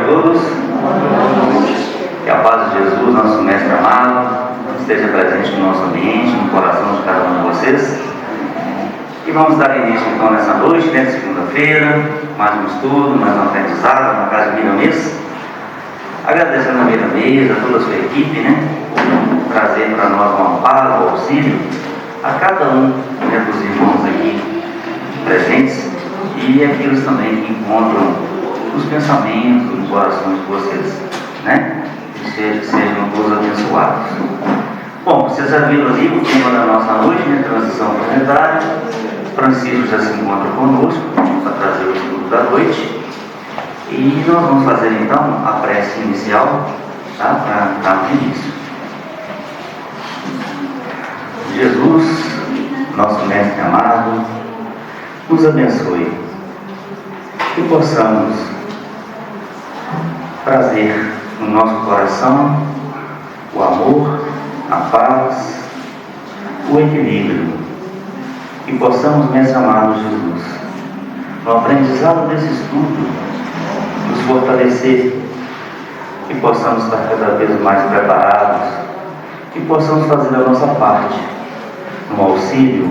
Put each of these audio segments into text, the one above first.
todos. Que a paz de Jesus, nosso Mestre amado, esteja presente no nosso ambiente, no coração de cada um de vocês. E vamos dar início então nessa noite, nessa segunda-feira, mais um estudo, mais um aprendizado na casa de Miramês. Agradecendo a Miramês, a toda a sua equipe, trazer para nós um amparo, um auxílio a cada um dos irmãos aqui presentes e aqueles também que encontram os pensamentos, os corações de vocês, que sejam todos abençoados. Bom, vocês já viram ali o tema da nossa noite, transição planetária. Francisco já se encontra conosco para trazer o estudo da noite. E nós vamos fazer então a prece inicial, para darmos início. Jesus, nosso Mestre amado, nos abençoe, que possamos trazer no nosso coração o amor, a paz, o equilíbrio, que possamos, Mestre amado Jesus, no aprendizado desse estudo, nos fortalecer, que possamos estar cada vez mais preparados, que possamos fazer a nossa parte no auxílio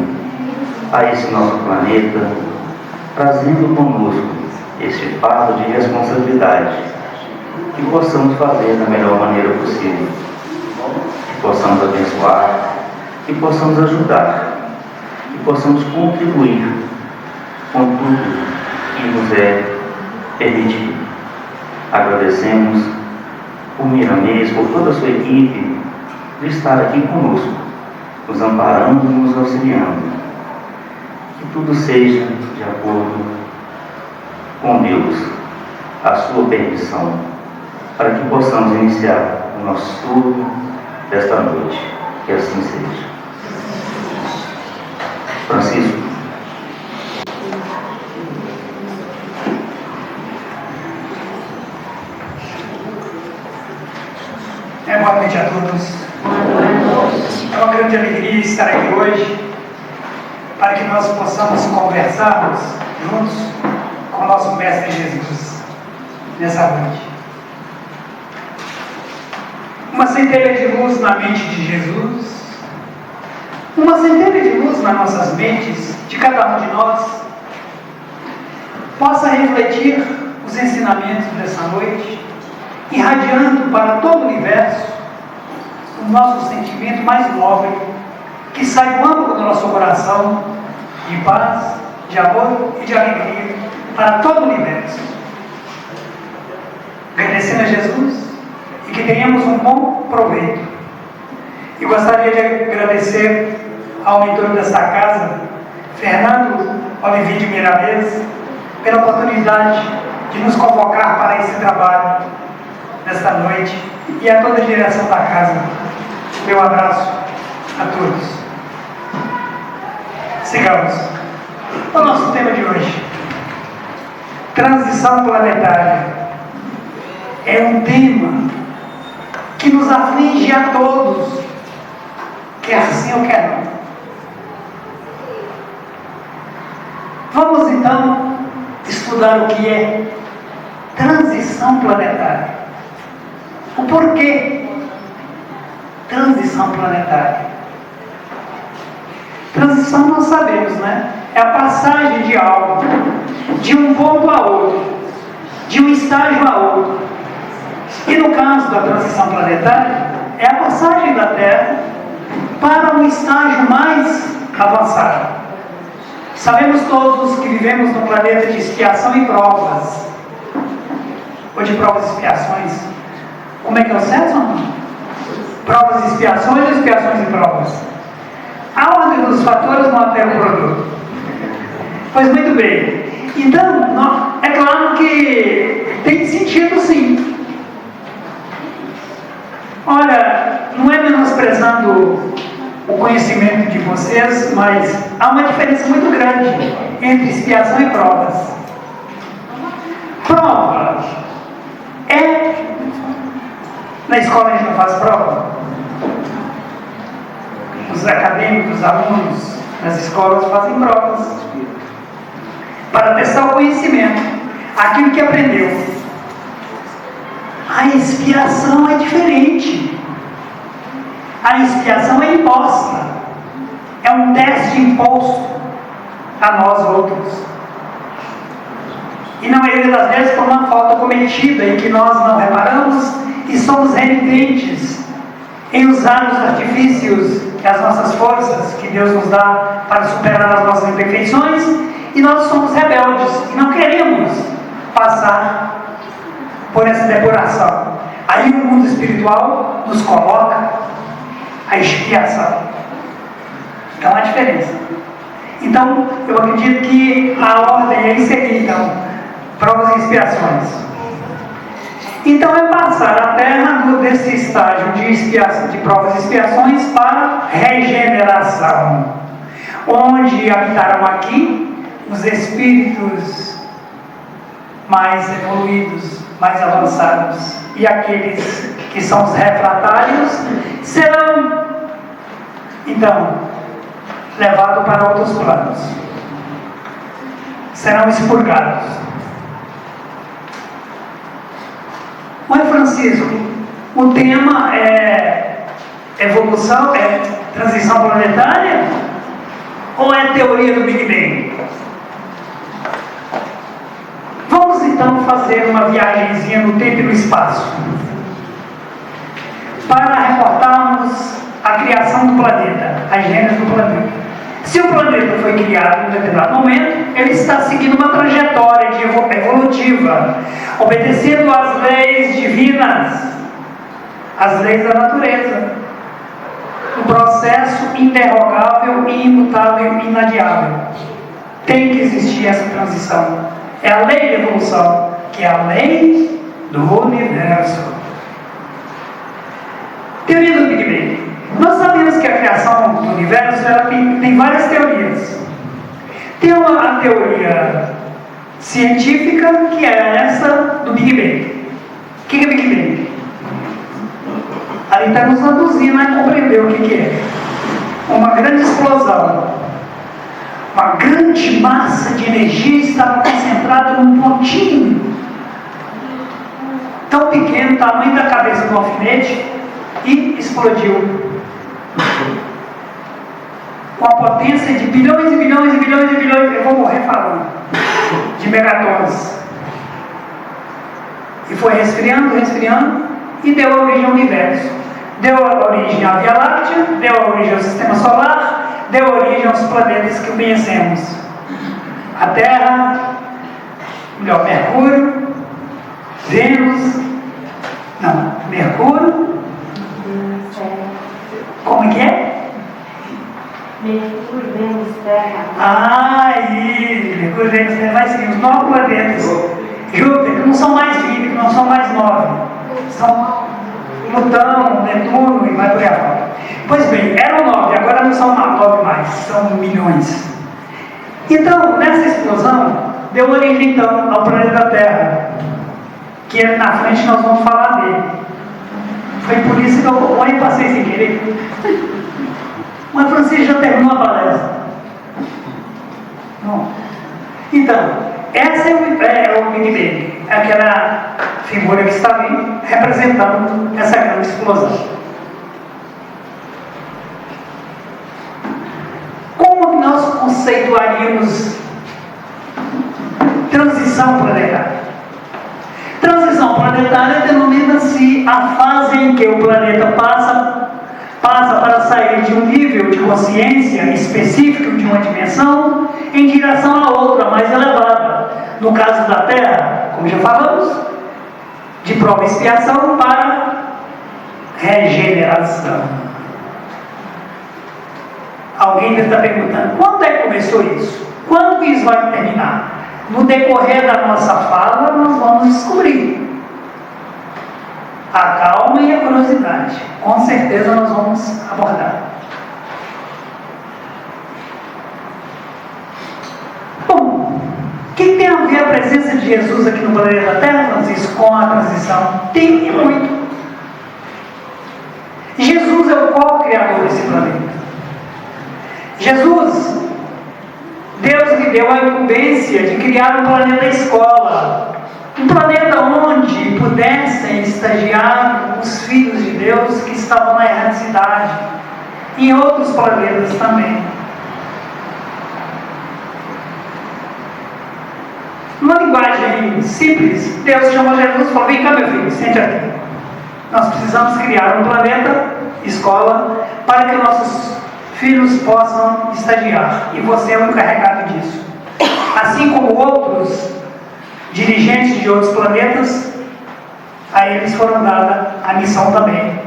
a esse nosso planeta, trazendo conosco este fardo de responsabilidade, que possamos fazer da melhor maneira possível, que possamos abençoar, que possamos ajudar, que possamos contribuir com tudo que nos é permitido. Agradecemos por Miramês, por toda a sua equipe, de estar aqui conosco, nos amparando e nos auxiliando. Que tudo seja de acordo com Deus, a sua permissão, para que possamos iniciar o nosso estudo desta noite. Que assim seja. Francisco. Boa noite a todos. É uma grande alegria estar aqui hoje para que nós possamos conversarmos juntos com o nosso Mestre Jesus nessa noite. Uma centelha de luz na mente de Jesus, uma centelha de luz nas nossas mentes, de cada um de nós, possa refletir os ensinamentos dessa noite, irradiando para todo o universo o nosso sentimento mais nobre, que sai do âmago do nosso coração, de paz, de amor e de alegria para todo o universo. Agradecendo a Jesus e que tenhamos um bom proveito. E gostaria de agradecer ao mentor desta casa, Fernando Olivier de Miramês, pela oportunidade de nos convocar para esse trabalho nesta noite, e a toda a direção da casa. Meu abraço a todos. Sigamos. O nosso tema de hoje: transição planetária. É um tema que nos aflige a todos, quer sim ou quer não. Vamos então estudar o que é transição planetária. O porquê transição planetária? Transição nós sabemos, é a passagem de algo, de um ponto a outro, de um estágio a outro. E no caso da transição planetária, é a passagem da Terra para um estágio mais avançado. Sabemos todos que vivemos num planeta de expiação e provas, ou de provas e expiações. Como é que é o certo, não? Provas e expiações ou expiações e provas? A ordem dos fatores não altera o produto. Pois muito bem. Então, é claro que tem sentido sim. Olha, não é menosprezando o conhecimento de vocês, mas há uma diferença muito grande entre expiação e provas. Prova na escola a gente não faz prova. Os acadêmicos, os alunos nas escolas fazem provas para testar o conhecimento, aquilo que aprendeu. A expiação é diferente. A expiação é imposta. É um teste imposto a nós outros. E na maioria das vezes por uma falta cometida em que nós não reparamos e somos renitentes em usar os artifícios e as nossas forças que Deus nos dá para superar as nossas imperfeições, e nós somos rebeldes e não queremos passar por essa depuração. Aí o mundo espiritual nos coloca a expiação. Então há diferença. Então eu acredito que a ordem é seguir, então, provas e expiações. Então é passar a terra desse estágio de provas e expiações para regeneração, onde habitaram aqui os espíritos mais evoluídos, mais avançados, e aqueles que são os refratários serão então levados para outros planos, serão expurgados. Oi, Francisco, o tema é evolução, é transição planetária ou é teoria do Big Bang? Vamos então fazer uma viagemzinha no tempo e no espaço para reportarmos a criação do planeta, a gênese do planeta. Se o planeta foi criado em um determinado momento, ele está seguindo uma trajetória evolutiva, obedecendo às leis divinas, às leis da natureza. Um processo interrogável, imutável, inadiável. Tem que existir essa transição. É a lei da evolução, que é a lei do universo. Teoria do Big Bang. Nós sabemos que a criação do universo tem várias teorias. Tem a teoria científica, que é essa do Big Bang. O que é Big Bang? Ali está nos conduzindo a compreender o que é. Uma grande explosão. Uma grande massa de energia estava concentrada num pontinho tão pequeno, tamanho da cabeça do alfinete, e explodiu com a potência de bilhões e bilhões e bilhões e bilhões, eu vou morrer falando, de megatons. E foi resfriando, resfriando, e deu origem ao universo. Deu origem à Via Láctea, deu origem ao Sistema Solar, deu origem aos planetas que conhecemos. A Terra, Mercúrio, Vênus, não, Mercúrio, como é que é? Mercúrio, Vênus, Terra. Mercúrio, Vênus, Terra, vai seguir os 9 planetas. Júpiter, que não são mais 20, que não são mais 9. São Plutão, Netuno e vai por aí afora. Pois bem, eram 9, agora não são 9 mais, são milhões. Então, nessa explosão, deu origem então ao planeta Terra, que na frente nós vamos falar dele. Foi por isso que eu passei sem querer. Mas Francisco já terminou a palestra. Bom, então, essa é o Big Bang, aquela figura que está ali representando essa grande explosão. Como que nós conceituaríamos transição planetária? Transição planetária denomina-se a fase em que o planeta passa para sair de um nível de consciência específico de uma dimensão em direção a outra mais elevada. No caso da Terra, como já falamos, de prova e expiação para regeneração. Alguém deve estar perguntando, quando é que começou isso? Quando isso vai terminar? No decorrer da nossa fala, nós vamos descobrir. A calma e a curiosidade, com certeza nós vamos abordar. Bom, o que tem a ver a presença de Jesus aqui no planeta Terra, Francisco, com a transição? Tem e muito. Jesus é o co-criador desse planeta. Jesus, Deus lhe deu a incumbência de criar um planeta escola, Um planeta onde pudessem estagiar os filhos de Deus que estavam na erraticidade, e em outros planetas também. Numa linguagem simples, Deus chamou Jesus e falou: vem cá, meu filho, sente aqui. Nós precisamos criar um planeta, escola, para que nossos filhos possam estagiar, e você é o encarregado disso. Assim como outros dirigentes de outros planetas, a eles foram dada a missão também,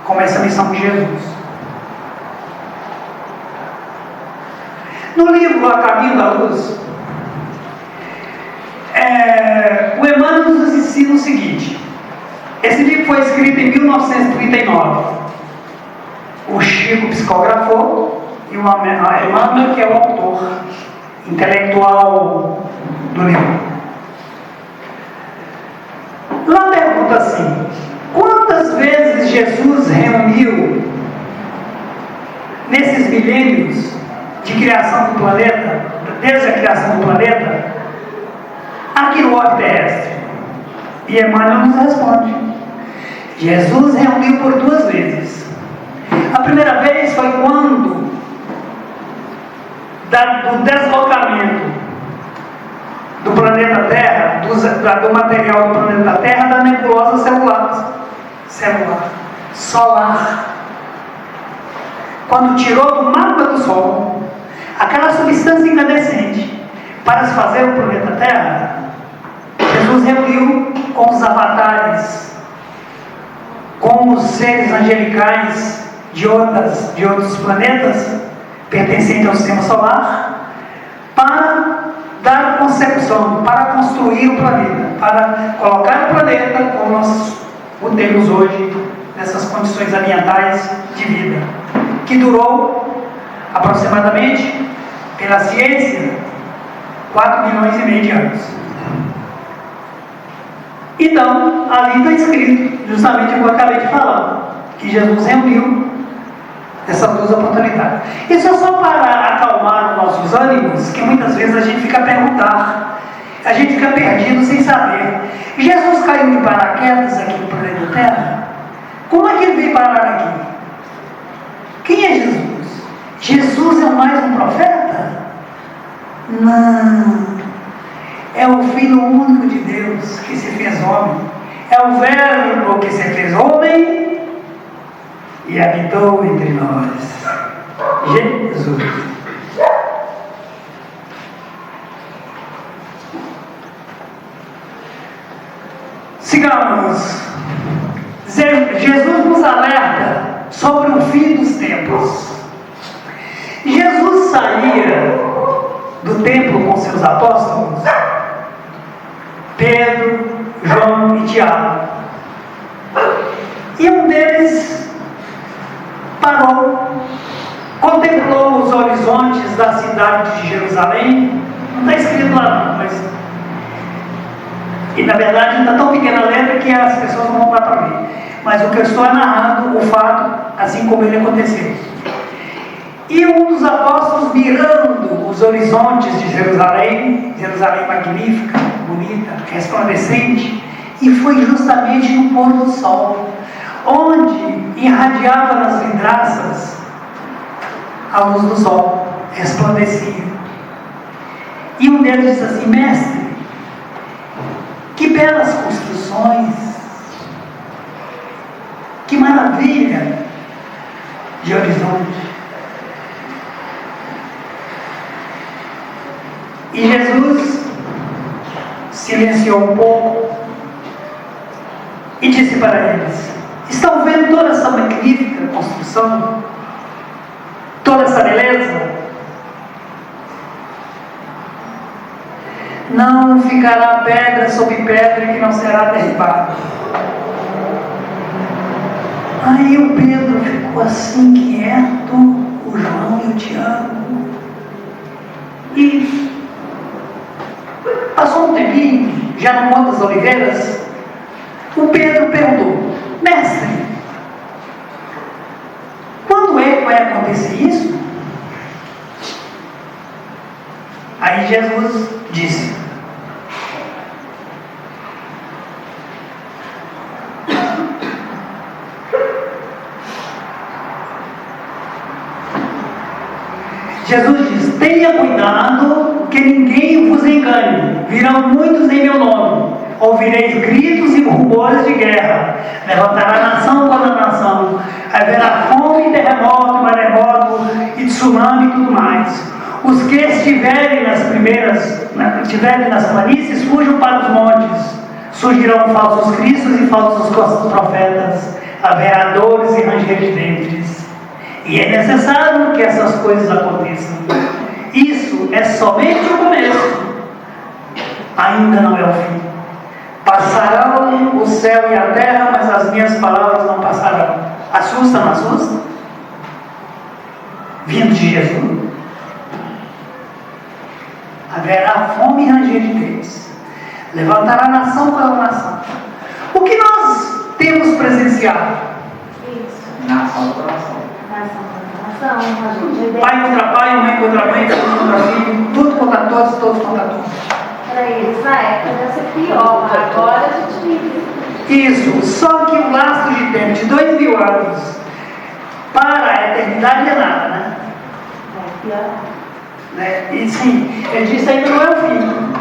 como essa missão de Jesus. No livro A Caminho da Luz, o Emmanuel nos ensina o seguinte. Esse livro foi escrito em 1939. O Chico psicografou e o Emmanuel, que é o autor intelectual do livro. Lá pergunta assim: quantas vezes Jesus reuniu nesses milênios de criação do planeta, desde a criação do planeta, aqui no orbe terrestre? E Emmanuel nos responde: Jesus reuniu por 2 vezes. A primeira vez foi quando do deslocamento do planeta Terra, do material do planeta Terra, da nebulosa solar. Quando tirou do mapa do Sol aquela substância incandescente para se fazer o planeta Terra, Jesus reuniu com os avatares, com os seres angelicais de outros planetas pertencentes ao sistema solar, para dar concepção, para construir o planeta, para colocar o planeta como nós o temos hoje, nessas condições ambientais de vida, que durou aproximadamente, pela ciência, 4,5 milhões de anos. Então, ali está escrito justamente o que eu acabei de falar, que Jesus reuniu essas 2 oportunidades. Isso é só para acalmar os nossos ânimos, que muitas vezes a gente fica a perguntar, a gente fica perdido sem saber. Jesus caiu de paraquedas aqui no planeta Terra? Como é que ele veio parar aqui? Quem é Jesus? Jesus é mais um profeta? Não. É o Filho único de Deus que se fez homem. É o Verbo que se fez homem e habitou entre nós. Jesus. Sigamos. Jesus nos alerta sobre o fim dos tempos. Jesus saía do templo com seus apóstolos, Pedro, João e Tiago. E um deles parou, contemplou os horizontes da cidade de Jerusalém. Não está escrito lá não, mas... E na verdade está tão pequena a letra que as pessoas não vão dar para ver. Mas o que eu estou é narrando o fato, assim como ele aconteceu. E um dos apóstolos, mirando os horizontes de Jerusalém, Jerusalém magnífica, bonita, resplandecente, e foi justamente no pôr do sol, onde irradiava nas vidraças a luz do sol, resplandecia. E um deles disse assim: mestre, que belas construções, que maravilha de horizonte. E Jesus silenciou um pouco e disse para eles: estão vendo toda essa magnífica construção? Toda essa beleza? Não ficará pedra sobre pedra que não será derribada. Aí o Pedro ficou assim quieto, o João e o Tiago. E passou um tempinho, já no Monte das Oliveiras, o Pedro perguntou: mestre, quando é que vai acontecer isso? Aí Jesus disse: Jesus diz: tenha cuidado que ninguém vos engane. Virão muitos em meu nome. Ouvireis gritos e rumores de guerra. Levantará nação contra nação. Haverá fome, terremoto, maremoto e tsunami e tudo mais. Os que estiverem nas planícies, fujam para os montes. Surgirão falsos cristos e falsos profetas. Haverá dores e ranger de dentes. E é necessário que essas coisas aconteçam. Isso é somente o começo. Ainda não é o fim. Passarão o céu e a terra, mas as minhas palavras não passarão. Assusta, não assusta? Vindo de Jesus. Haverá fome e ranger de dentes. Levantará nação contra nação. O que nós temos presenciado? Nação contra nação. Pai contra pai, mãe contra mãe, filho contra filho, tudo contra todos, todos contra todos. Para eles, na época deve ser pior, agora a gente vive. Isso, só que o laço de tempo de 2000 anos para a eternidade é nada, né? É pior. E sim, ele disse ainda não é o fim.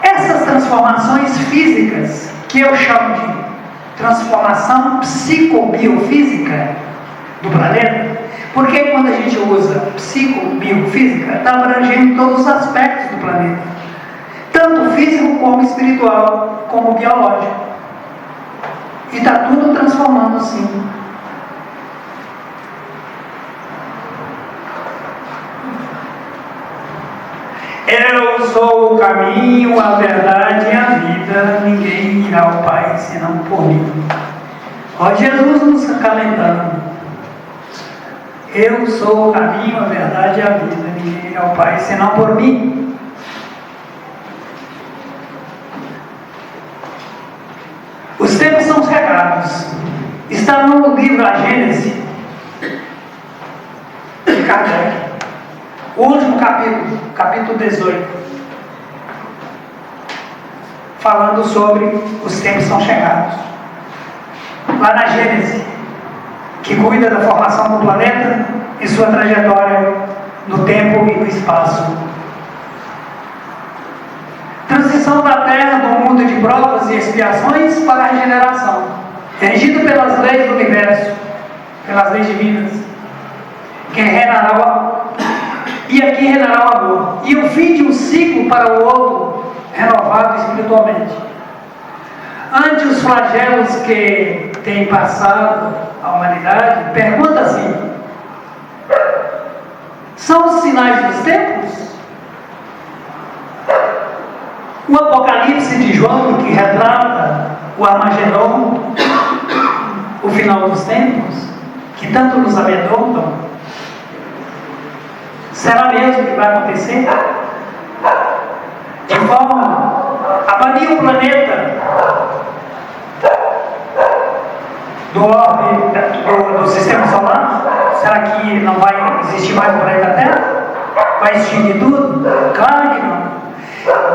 Essas transformações físicas, que eu chamo de transformação psicobiofísica do planeta, porque quando a gente usa psicobiofísica, está abrangendo todos os aspectos do planeta, tanto físico como espiritual, como biológico, e está tudo transformando assim. Eu sou o caminho, a verdade e a vida. Ninguém irá ao Pai senão por mim. Ó Jesus nos acalentando. Eu sou o caminho, a verdade e a vida. Ninguém irá ao Pai senão por mim. Os tempos são chegados. Está no livro A Gênese de Kardec. O último capítulo, capítulo 18, falando sobre os tempos são chegados. Lá na Gênese, que cuida da formação do planeta e sua trajetória no tempo e no espaço. Transição da Terra do mundo de provas e expiações para a regeneração, regido pelas leis do universo, pelas leis divinas, que reinará e aqui reinará o amor. E o fim de um ciclo para o outro, renovado espiritualmente. Ante os flagelos que tem passado a humanidade, pergunta assim: são os sinais dos tempos? O Apocalipse de João, que retrata o Armagedon, o final dos tempos, que tanto nos amedrontam, será mesmo que vai acontecer? De forma a banir o planeta do sistema solar? Será que não vai existir mais o planeta Terra? Vai extinguir tudo? Claro que não.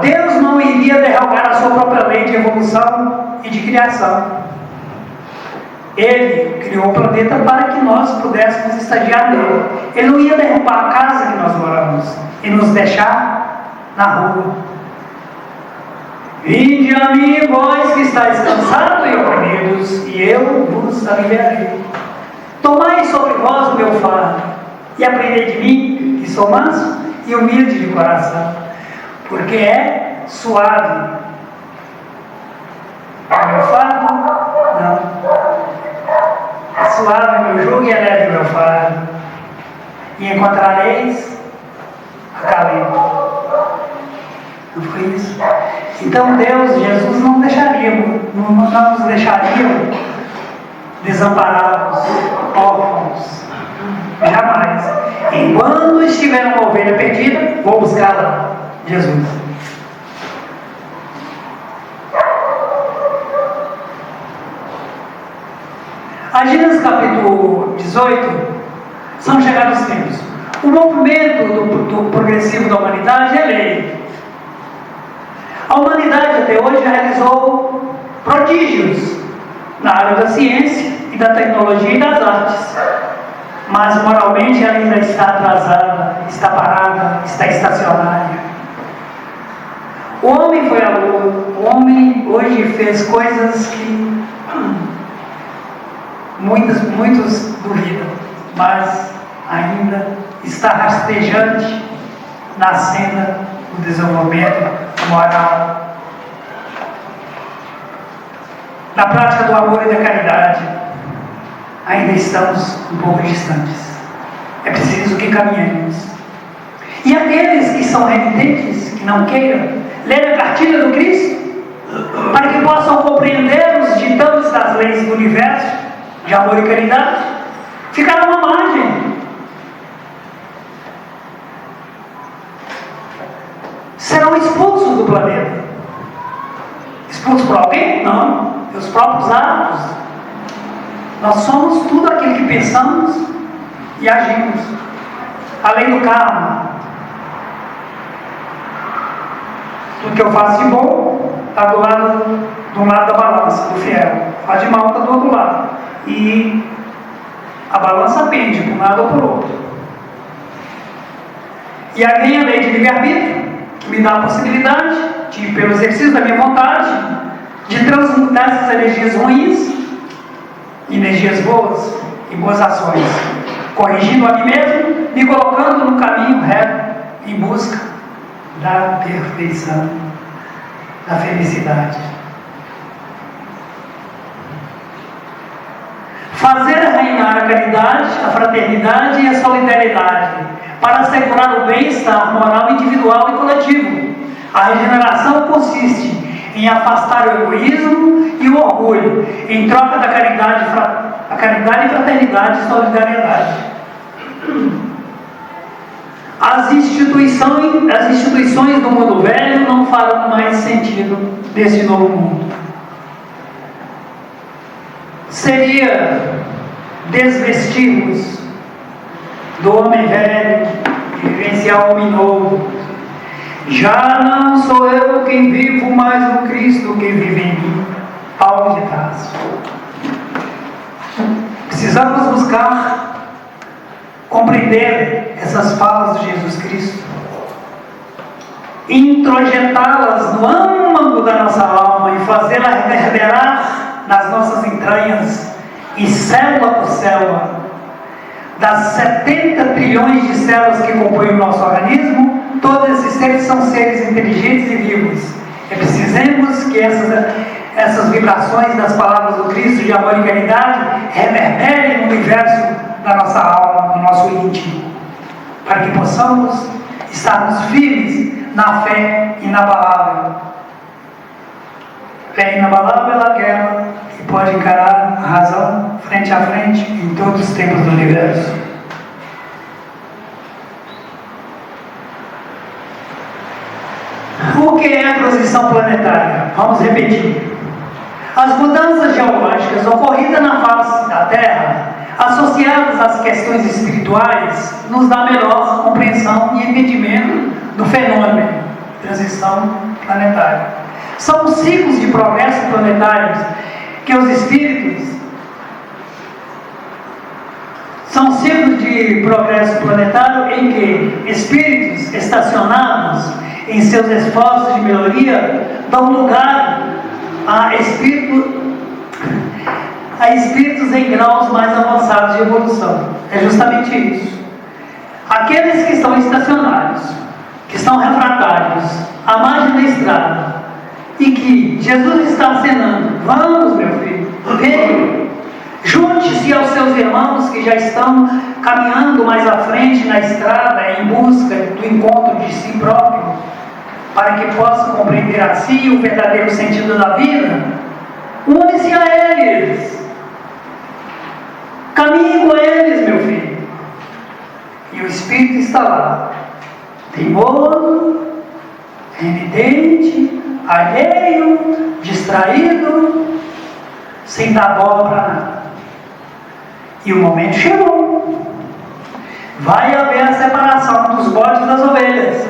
Deus não iria derrogar a sua própria lei de evolução e de criação. Ele criou o planeta para que nós pudéssemos estagiar nele. Ele não ia derrubar a casa que nós moramos e nos deixar na rua. Vinde a mim, vós que estáis cansados e oprimidos, e eu vos aliviarei. Tomai sobre vós o meu fardo e aprendei de mim, que sou manso e humilde de coração, porque é suave. O meu fardo? Não. É suave o meu jugo e é leve o meu fardo, e encontrareis acalento. Não foi isso? Então Deus, Jesus, não nos deixaria desamparados, órfãos, jamais. Enquanto estiver uma ovelha perdida, vou buscá-la, Jesus. A Gênesis capítulo 18, são chegados os tempos. O movimento do progressivo da humanidade é lei. A humanidade até hoje realizou prodígios na área da ciência e da tecnologia e das artes. mas moralmente ela ainda está atrasada, está parada, está estacionária. O homem foi à lua, o homem hoje fez coisas que muitos duvidam, mas ainda está rastejante na cena do desenvolvimento moral. Na prática do amor e da caridade, ainda estamos um pouco distantes. É preciso que caminhemos. E aqueles que são renitentes, que não queiram ler a cartilha do Cristo, para que possam compreender os ditames das leis do universo, de amor e caridade, ficaram à margem. Serão expulsos do planeta. Expulsos por alguém? Não. Pelos próprios atos. Nós somos tudo aquilo que pensamos e agimos. A lei do karma. Tudo que eu faço de bom está do lado da balança, do fiel. Faz de mal está do outro lado. E a balança pende para um lado ou para o outro. E aí vem a lei de livre-arbítrio, que me dá a possibilidade de, pelo exercício da minha vontade, de transmutar essas energias ruins em energias boas e boas ações, corrigindo a mim mesmo, me colocando no caminho reto em busca da perfeição, da felicidade. Fazer reinar a caridade, a fraternidade e a solidariedade, para assegurar o bem-estar moral individual e coletivo. A regeneração consiste em afastar o egoísmo e o orgulho, em troca da caridade, a caridade, fraternidade e solidariedade. As instituições do mundo velho não farão mais sentido nesse novo mundo. Seria desvestirmos do homem velho e vivenciar o homem novo. Já não sou eu quem vivo, mas o Cristo que vive em mim. Paulo de Tarso. Precisamos buscar compreender essas falas de Jesus Cristo, introjetá-las no âmago da nossa alma e fazê-la reverberar nas nossas entranhas, e célula por célula, das 70 trilhões de células que compõem o nosso organismo, todos esses seres são seres inteligentes e vivos. É precisamos que essas vibrações das palavras do Cristo de amor e caridade reverberem no universo da nossa alma, no nosso íntimo, para que possamos estarmos firmes na fé inabalável. Fé inabalável é aquela que pode encarar a razão frente a frente em todos os tempos do universo. O que é a transição planetária? Vamos repetir. As mudanças geológicas ocorridas na face da Terra, associadas às questões espirituais, nos dá melhor compreensão e entendimento do fenômeno de transição planetária. São ciclos de progresso planetários que os espíritos são ciclos de progresso planetário em que espíritos estacionados em seus esforços de melhoria dão lugar a espíritos em graus mais avançados de evolução. É justamente isso. Aqueles que estão estacionários, que estão refratários à margem da estrada, e que Jesus está acenando: vamos, meu filho, vem, junte-se aos seus irmãos que já estão caminhando mais à frente na estrada em busca do encontro de si próprio, para que possam compreender assim o verdadeiro sentido da vida. Une-se a eles, caminhe com eles, meu filho. E o Espírito está lá, teimoso, renitente, alheio, distraído, sem dar bola para nada. E o momento chegou. Vai haver a separação dos bodes das ovelhas,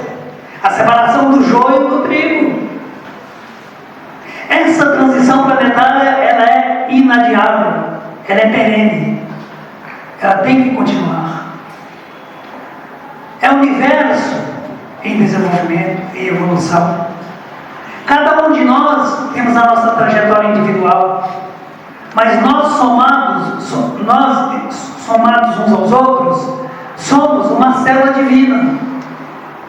a separação do joio do trigo. Essa transição planetária, ela é inadiável, ela é perene, ela tem que continuar. É um universo em desenvolvimento, em evolução. Cada um de nós temos a nossa trajetória individual, mas nós somados uns aos outros, somos uma célula divina.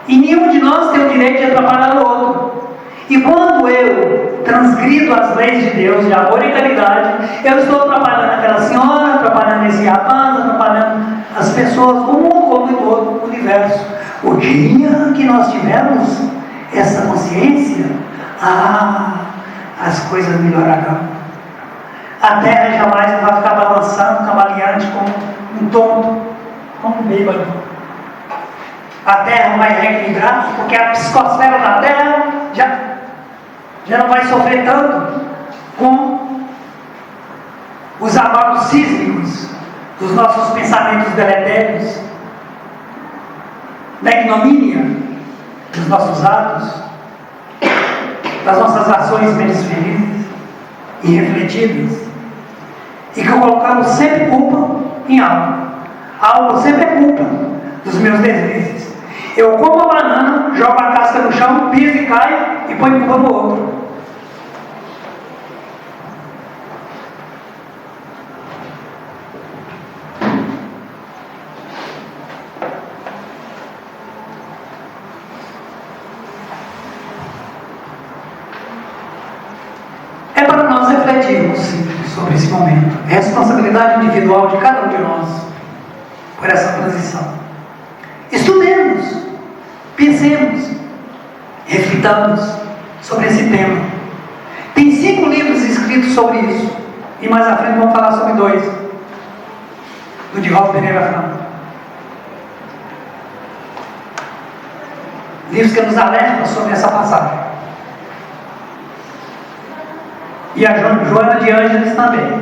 E nenhum de nós tem o direito de atrapalhar o outro. E quando eu transgrido as leis de Deus, de amor e caridade, eu estou atrapalhando aquela senhora, atrapalhando esse rapaz, atrapalhando as pessoas, o mundo como todo, o universo. O dia que nós tivermos essa consciência, as coisas melhorarão. A terra jamais não vai ficar balançando, cambaleante, como um tonto, como um bêbado. A terra vai reequilibrar, porque a psicosfera da terra já não vai sofrer tanto com os abalos sísmicos dos nossos pensamentos deletérios, da ignomínia dos nossos atos, das nossas ações menos felizes e refletidas, e que colocamos sempre culpa em algo. Algo sempre é culpa dos meus deslizes. Eu como a banana, jogo a casca no chão, piso e cai e põe culpa no outro. É para nós refletirmos sobre esse momento. É responsabilidade individual de cada um de nós por essa transição. Estudemos, pensemos, reflitamos sobre esse tema. Tem 5 livros escritos sobre isso, e mais à frente vamos falar sobre 2, do Divaldo Pereira Franco. Livros que nos alertam sobre essa passagem. E a Joana de Ângeles também.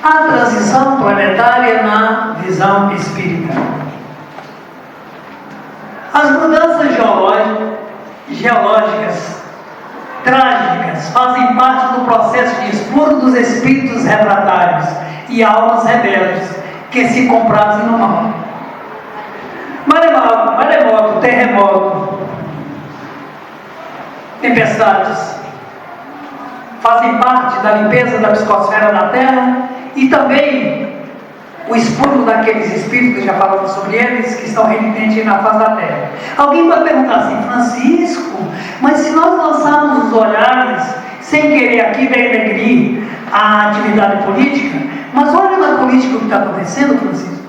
A transição planetária na visão espírita. As mudanças geológicas trágicas fazem parte do processo de expurgo dos espíritos refratários e almas rebeldes que se comprazem no mal. Maremoto, terremoto, tempestades fazem parte da limpeza da psicosfera da Terra e também o expurgo daqueles espíritos, já falamos sobre eles, que estão renitentes na face da Terra. Alguém vai perguntar assim: Francisco, mas se nós lançarmos os olhares, sem querer aqui denegrir a atividade política, mas olha na política o que está acontecendo, Francisco.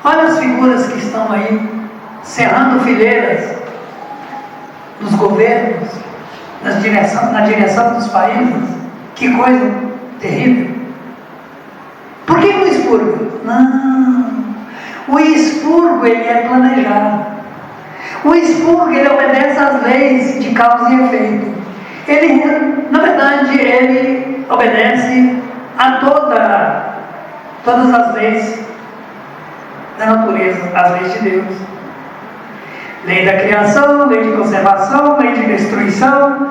Olha as figuras que estão aí, cerrando fileiras nos governos, na direção dos países. Que coisa terrível. Por que o expurgo? Não, o expurgo ele é planejado. O expurgo ele obedece às leis de causa e efeito. Ele, na verdade, ele obedece a todas as leis da natureza, as leis de Deus. Lei da criação, lei de conservação, lei de destruição,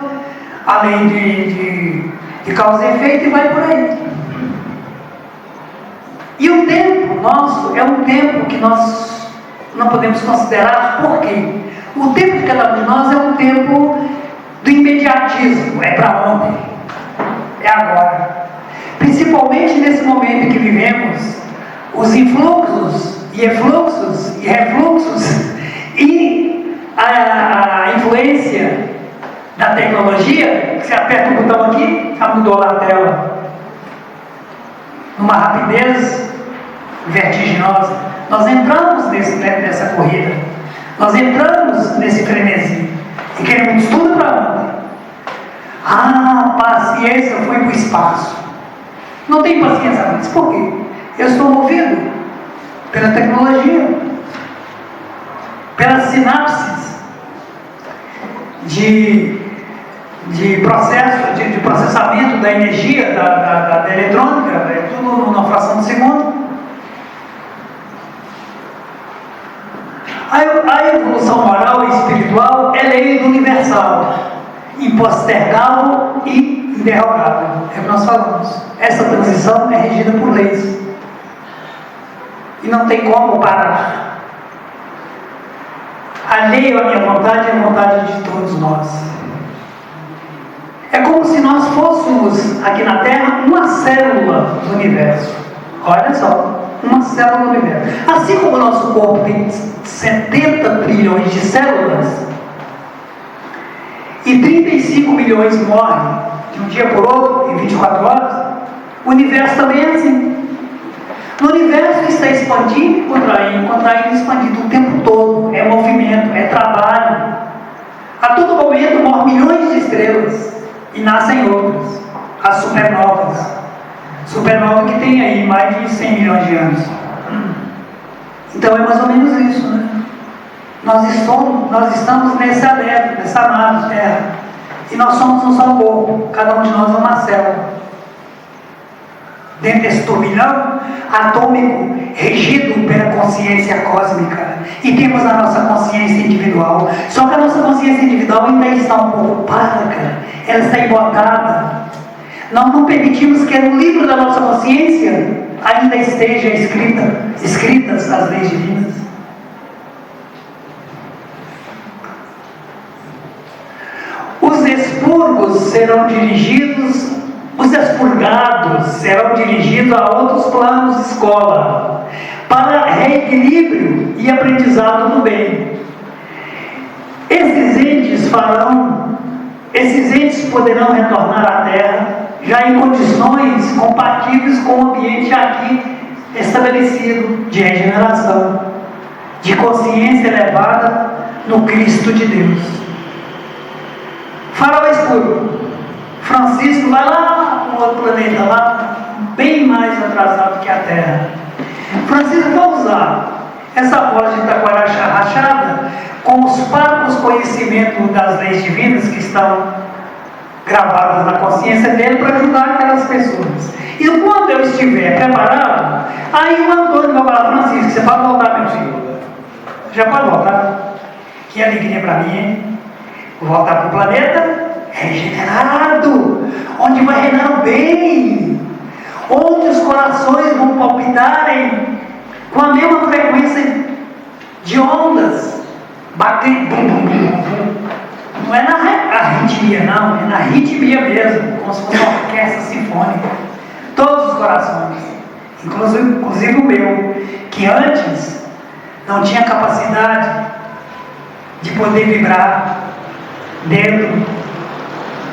a lei de causa e efeito, e vai por aí. E o tempo nosso é um tempo que nós não podemos considerar. Por quê? O tempo de cada um de nós é um tempo do imediatismo, é para ontem, é agora. Principalmente nesse momento em que vivemos, os influxos e efluxos e refluxos e a influência da tecnologia, que você aperta o botão aqui, já mudou lá a tela, numa rapidez vertiginosa. Nós entramos nessa corrida, nós entramos nesse frenesi e queremos tudo para ontem. Paciência foi para o espaço. Não tem paciência antes. Por quê? Eu estou movido pela tecnologia, pelas sinapses de processamento da energia, da eletrônica, é tudo numa fração de segundo. A evolução moral e espiritual é lei do universal, impostergável e inderrogável. É o que nós falamos. Essa transição é regida por leis. E não tem como parar. Alheio à minha vontade é a vontade de todos nós. É como se nós fôssemos, aqui na Terra, uma célula do universo. Olha só, uma célula do universo. Assim como o nosso corpo tem 70 trilhões de células, e 35 milhões morrem de um dia por outro, em 24 horas, o universo também é assim. O universo está expandindo, contraindo, expandindo o tempo todo. É movimento, é trabalho. A todo momento morrem milhões de estrelas e nascem outras, as supernovas. Supernova que tem aí mais de 100 milhões de anos. Então é mais ou menos isso, né? Nós estamos nesse adepto, nessa nave Terra. E nós somos um só corpo. Cada um de nós é uma célula. Dentro desse turbilhão atômico regido pela consciência cósmica. E temos a nossa consciência individual. Só que a nossa consciência individual ainda está um pouco opaca. Ela está embotada. Nós não permitimos que no livro da nossa consciência ainda esteja escritas as leis divinas. Os expurgados serão dirigidos a outros planos de escola, para reequilíbrio e aprendizado do bem. Esses entes poderão retornar à Terra já em condições compatíveis com o ambiente aqui estabelecido de regeneração, de consciência elevada no Cristo de Deus. Farol escuro. Francisco vai lá para um outro planeta, lá bem mais atrasado que a Terra. Francisco vai usar essa voz de Itaquaraxa rachada com os fracos conhecimentos das leis divinas que estão gravadas na consciência dele para ajudar aquelas pessoas. E quando eu estiver preparado, aí o Antônio vai falar: Francisco, você pode voltar, meu filho. Já pode voltar. Que alegria para mim, hein? Vou voltar para o planeta regenerado, onde vai reinar o bem, onde os corações vão palpitarem com a mesma frequência de ondas, batendo, não é na arritmia, não, é na ritmia mesmo, como se fosse uma orquestra sinfônica. Todos os corações, inclusive o meu, que antes não tinha capacidade de poder vibrar dentro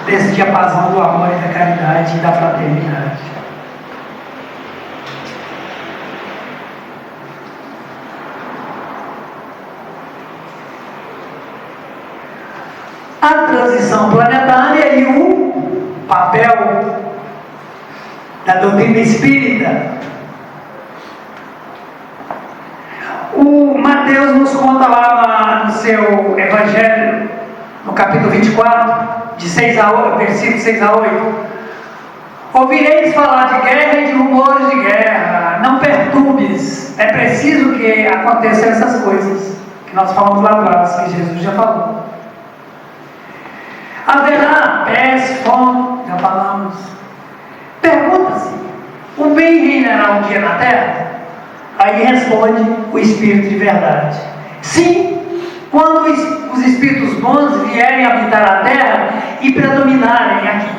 desse diapasão do amor e da caridade e da fraternidade. A transição planetária e o papel da doutrina espírita. O Mateus nos conta lá no seu Evangelho, no capítulo 24, versículo 6 a 8. Ouvireis falar de guerra e de rumores de guerra. Não perturbes. É preciso que aconteçam essas coisas que nós falamos lá atrás, que Jesus já falou. Haverá peste, fome, já falamos. Pergunta-se: o bem reinará um dia na terra? Aí responde o Espírito de verdade: sim, quando os espíritos bons vierem habitar a terra e predominarem aqui,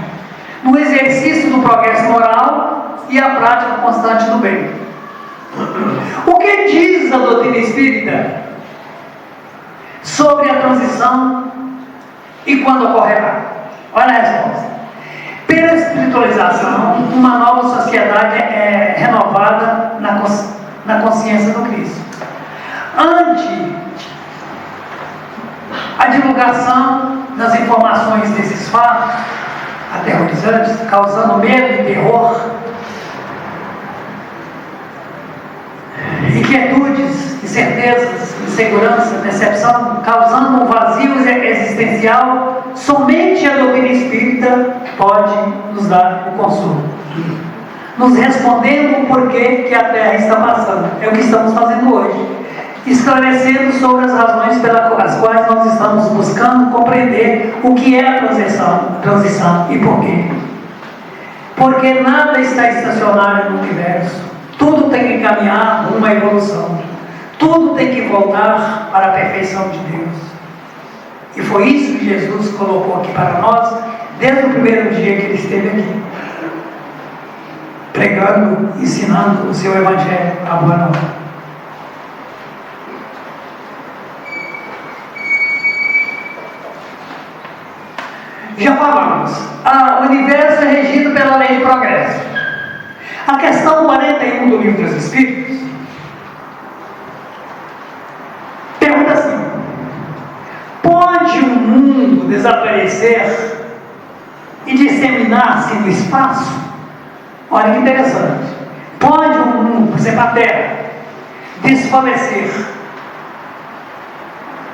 no exercício do progresso moral e a prática constante do bem. O que diz a doutrina espírita sobre a transição e quando ocorrerá? Olha a resposta. Pela espiritualização, uma nova sociedade é renovada na consciência do Cristo. Ante a divulgação das informações desses fatos aterrorizantes, causando medo e terror, inquietudes, incertezas, insegurança, decepção, causando um vazio existencial, somente a doutrina espírita pode nos dar o consolo, nos respondendo o porquê que a Terra está passando. É o que estamos fazendo hoje, esclarecendo sobre as razões pelas quais nós estamos buscando compreender o que é a transição e por quê. Porque nada está estacionário no universo. Tudo tem que caminhar uma evolução. Tudo tem que voltar para a perfeição de Deus. E foi isso que Jesus colocou aqui para nós, desde o primeiro dia que Ele esteve aqui, pregando, ensinando o seu Evangelho, a boa nova. Já falamos, o universo é regido pela lei de progresso. A questão 41 do Livro dos Espíritos pergunta assim: pode o mundo desaparecer e disseminar-se no espaço? Olha que interessante. Pode o mundo, por exemplo, a Terra, desfalecer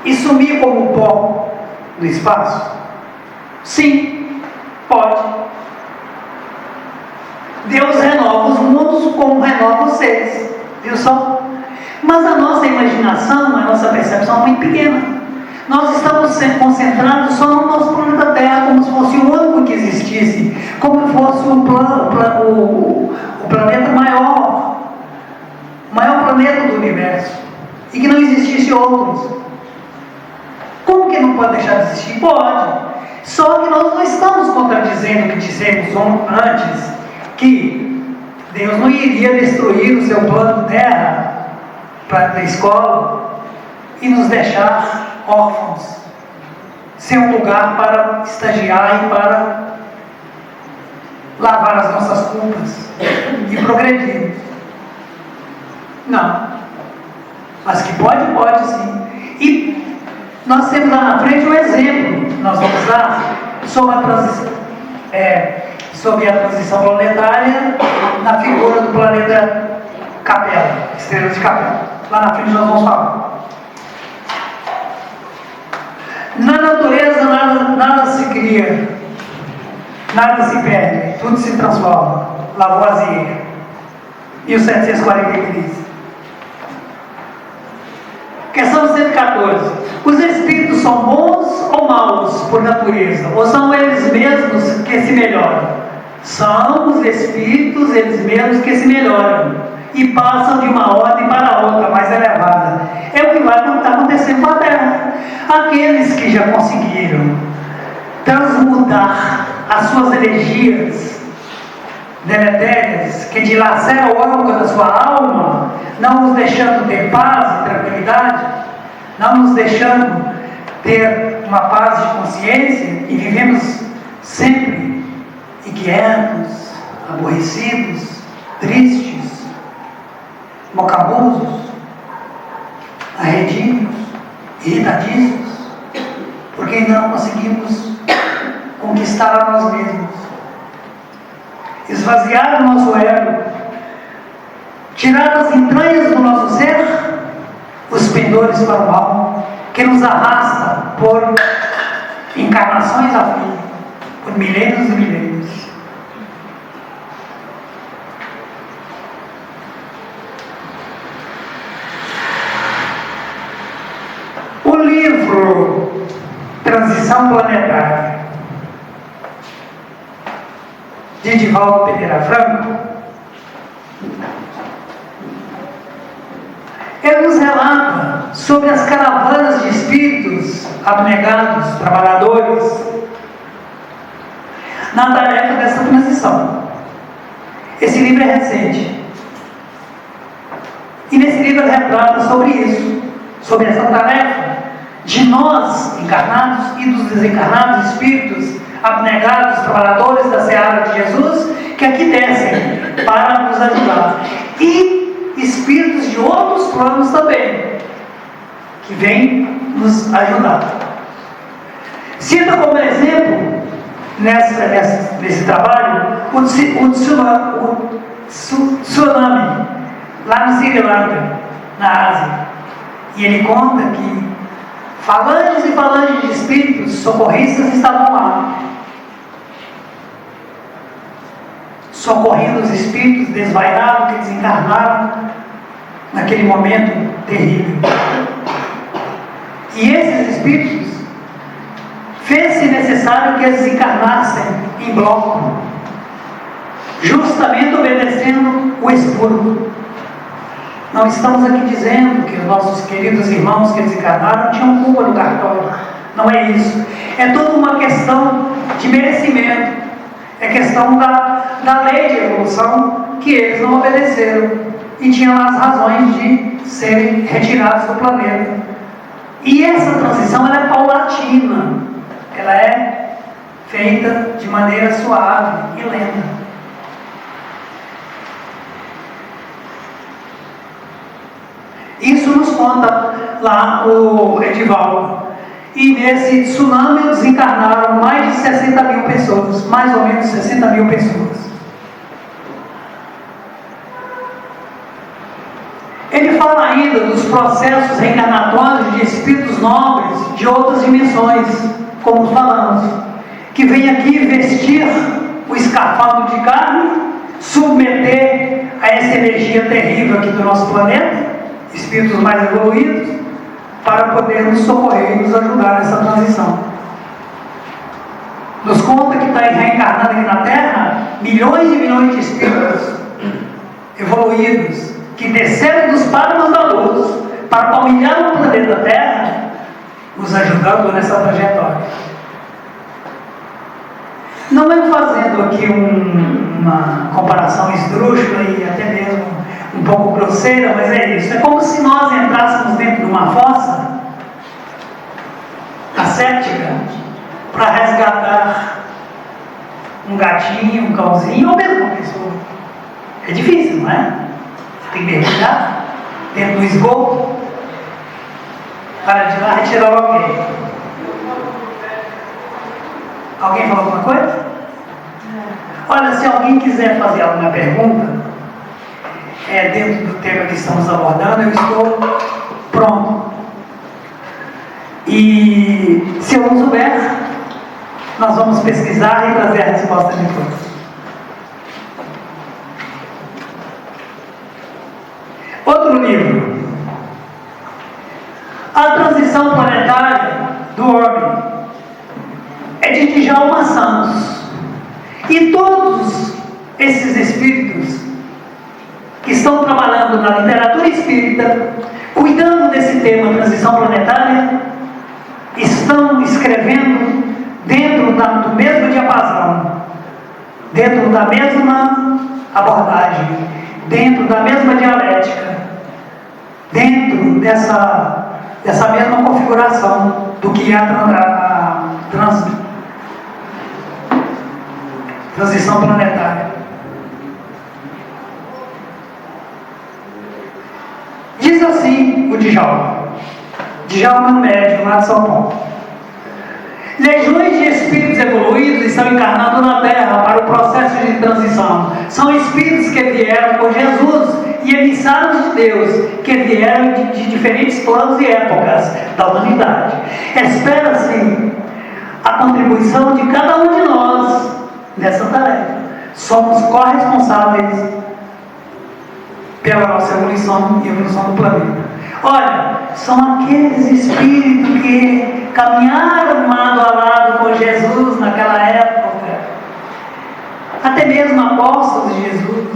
e sumir como pó do espaço? Sim, pode. Deus renova os mundos como renova os seres, viu só? Mas a nossa imaginação, a nossa percepção é muito pequena. Nós estamos concentrados só no nosso planeta Terra, como se fosse o único que existisse, como se fosse o planeta maior, o maior planeta do universo, e que não existisse outros. Como que não pode deixar de existir? Pode. Só que nós não estamos contradizendo o que dissemos antes, que Deus não iria destruir o seu plano Terra para a escola e nos deixar órfãos, sem um lugar para estagiar e para lavar as nossas culpas e progredir. Não. Mas que pode sim. E nós temos lá na frente um exemplo que nós vamos dar sobre a transição planetária na figura do planeta Capela, estrela de Capela. Lá na frente nós vamos falar. Na natureza nada se cria, nada se perde, tudo se transforma. Lavoisier. E o 743. Questão 114. Os espíritos são bons ou maus por natureza? Ou são eles mesmos que se melhoram? São os espíritos eles mesmos que se melhoram e passam de uma ordem para outra, mais elevada. É o que vai estar acontecendo com a Terra. Aqueles que já conseguiram transmutar as suas energias deletérias, que dilaceram o âmago da sua alma, não nos deixando ter paz e tranquilidade, não nos deixando ter uma paz de consciência, e vivemos sempre inquietos, aborrecidos, tristes, mocabusos, arredios, irritadíssimos, porque ainda não conseguimos conquistar a nós mesmos, esvaziar o nosso ego, tirar das entranhas do nosso ser os pendores para o mal, que nos arrasta por encarnações a fim, por milênios e milênios. O livro Transição Planetária, de Divaldo Pereira Franco, ele nos relata sobre as caravanas de espíritos abnegados, trabalhadores, na tarefa dessa transição. Esse livro é recente. E nesse livro ele retrata sobre isso, sobre essa tarefa de nós, encarnados, e dos desencarnados, espíritos abnegados, trabalhadores da seara de Jesus, que aqui descem para nos ajudar. E espíritos de outros planos também, que vêm nos ajudar. Cita como exemplo, nesse trabalho, o tsunami, lá no Sri Lanka, na Ásia. E ele conta que falanges e falanges de espíritos socorristas estavam lá, socorrendo os espíritos desvairados que desencarnaram naquele momento terrível. E esses espíritos fez-se necessário que eles encarnassem em bloco justamente obedecendo o expurgo. Não estamos aqui dizendo que os nossos queridos irmãos que desencarnaram tinham culpa no cartório. Não é isso. É toda uma questão de merecimento. É questão da lei de evolução que eles não obedeceram. E tinham as razões de serem retirados do planeta. E essa transição ela é paulatina. Ela é feita de maneira suave e lenta. Isso nos conta lá o Edivaldo. E nesse tsunami desencarnaram mais de 60 mil pessoas, mais ou menos 60 mil pessoas. Ele fala ainda dos processos reencarnatórios de espíritos nobres de outras dimensões, como falamos, que vêm aqui vestir o escafandro de carne, submeter a essa energia terrível aqui do nosso planeta, espíritos mais evoluídos, para poder nos socorrer e nos ajudar nessa transição. Nos conta que está reencarnado aqui na Terra milhões e milhões de espíritos evoluídos que desceram dos páramos da luz para palmilhar o planeta Terra, nos ajudando nessa trajetória. Não é fazendo aqui uma comparação esdrúxula e até mesmo um pouco grosseira, mas é isso. É como se nós entrássemos dentro de uma fossa ascética para resgatar um gatinho, um cãozinho ou mesmo uma pessoa. É difícil, não é? Você tem que mergulhar dentro do esgoto para de lá retirar alguém. Alguém falou alguma coisa? Olha, se alguém quiser fazer alguma pergunta dentro do tema que estamos abordando, eu estou pronto. E se eu não souber, nós vamos pesquisar e trazer a resposta depois. Outro livro, A Transição Planetária do Homem, é de Djalma Santos. E todos esses espíritos que estão trabalhando na literatura espírita, cuidando desse tema transição planetária, estão escrevendo dentro do mesmo diapasão, dentro da mesma abordagem, dentro da mesma dialética, dentro dessa mesma configuração do que é a transição planetária. Diz assim o Djalma é um médium lá de São Paulo: legiões de espíritos evoluídos estão encarnados na Terra para o processo de transição. São espíritos que vieram por Jesus e emissários de Deus, que vieram de diferentes planos e épocas da humanidade. Espera-se a contribuição de cada um de nós nessa tarefa. Somos corresponsáveis pela nossa evolução e evolução do planeta. Olha, são aqueles espíritos que caminharam lado a lado com Jesus naquela época, até mesmo apóstolos de Jesus,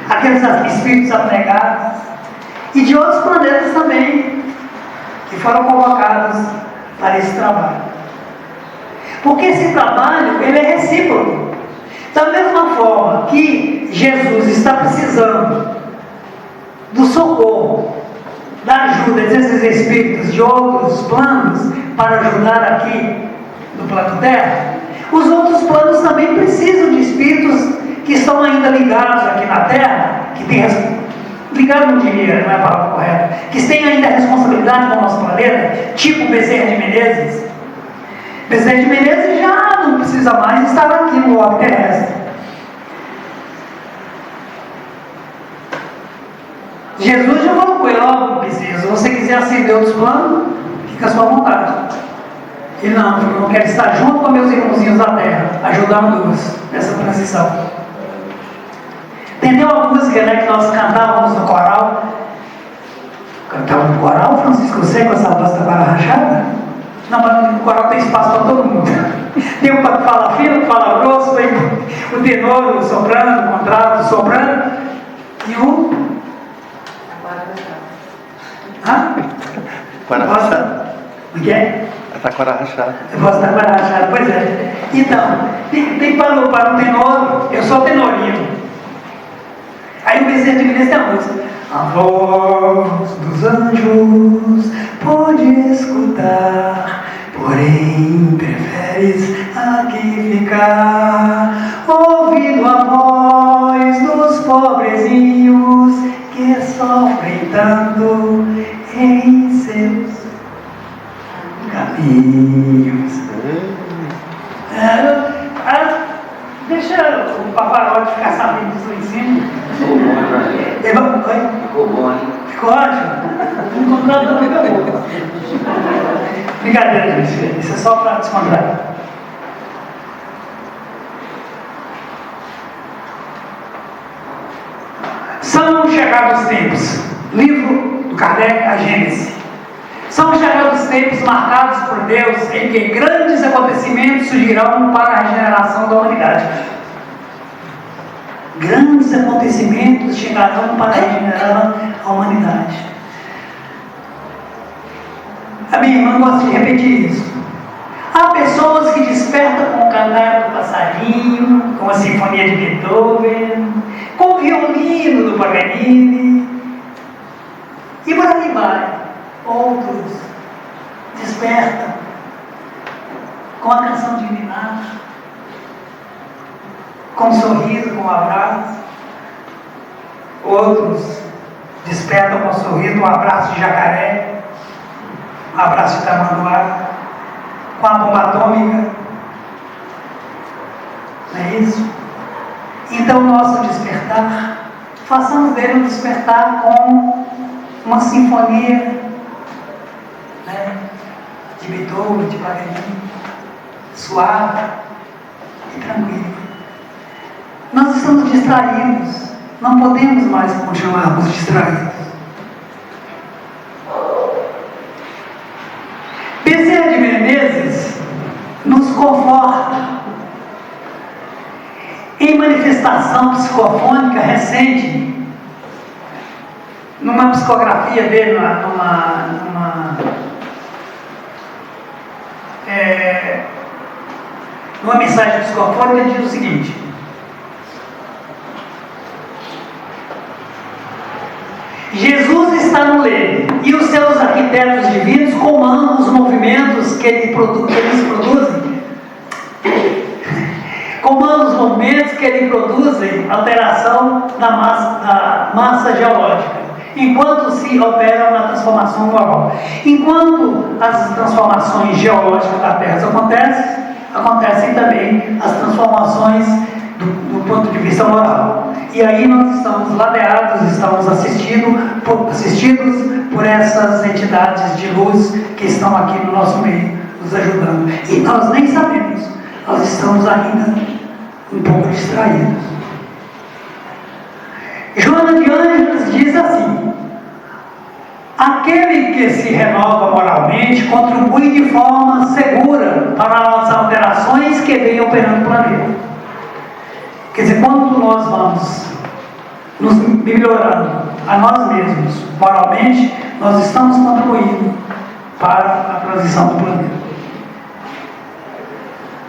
aqueles espíritos abnegados, e de outros planetas também, que foram convocados para esse trabalho. Porque esse trabalho, ele é recíproco. Da mesma forma que Jesus está precisando do socorro, da ajuda desses espíritos de outros planos para ajudar aqui no plano Terra, os outros planos também precisam de espíritos que estão ainda ligados aqui na Terra, que têm ligado no diria, não é a palavra correta, que têm ainda responsabilidade com o nosso planeta, tipo Bezerra de Menezes. Bezerra de Menezes já não precisa mais estar aqui no orbe terrestre. Jesus já falou com ele: ó, Bezerra, se você quiser acender outros planos, fica à sua vontade. Ele não, eu não quero estar junto com meus irmãozinhos da Terra, ajudando-os nessa transição. Entendeu a música, né, que nós cantávamos no coral? Cantava no coral, Francisco Seco, essa voz da barra rachada? Não, mas no coral tem espaço para todo mundo. Tem um para falar fino, que fala grosso, tem o tenor, o soprano, o contralto, o soprano. E o... Taquara rachada. O que é? A taquara rachada. Eu posso estar barrachado, pois é. Então, tem para o tenor, eu sou tenorinho. Aí o Bezerra de Menezes tem a música. A voz dos anjos pode escutar, porém preferes aqui ficar, ouvindo a voz dos pobrezinhos que sofrem tanto em seus caminhos. Deixa o Pavarotti ficar sabendo disso lá em cima. Ficou bom, né? Ficou bom, hein? Ficou ótimo? Não contrato também acabou. Brincadeira, gente. Isso é só para descontrair. São chegados os tempos. Livro do Kardec, a Gênese. São chegados os tempos marcados por Deus em que grandes acontecimentos surgirão para a regeneração da humanidade. Grandes acontecimentos chegarão para regenerar a humanidade. A minha irmã gosta de repetir isso. Há pessoas que despertam com o cantar do passarinho, com a sinfonia de Beethoven, com o violino do Paganini, e por aí vai. Outros despertam com a canção de Ninar, com um sorriso, com um abraço. Outros despertam com um sorriso, um abraço de jacaré, um abraço de tamanduá, com a bomba atômica. Não é isso? Então, nosso despertar, façamos dele um despertar com uma sinfonia, né, de Beethoven, de Paganini, suave e tranquilo. Nós estamos distraídos, não podemos mais continuarmos distraídos. Bezerra de Menezes nos conforta em manifestação psicofônica recente, numa psicografia dele, numa mensagem psicofônica, ele diz o seguinte: Jesus está no leme e os seus arquitetos divinos comandam os movimentos que eles produzem. Comandam os movimentos que ele produzem alteração da massa geológica, enquanto se operam na transformação moral. Enquanto as transformações geológicas da Terra acontecem também as transformações do ponto de vista moral. E aí nós estamos ladeados, estamos assistidos por essas entidades de luz que estão aqui no nosso meio, nos ajudando. E nós nem sabemos, nós estamos ainda um pouco distraídos. Joana de Ângeles diz assim: aquele que se renova moralmente contribui de forma segura para as alterações que vêm operando no planeta. Quer dizer, quando nós vamos nos melhorando a nós mesmos moralmente, nós estamos contribuindo para a transição do planeta.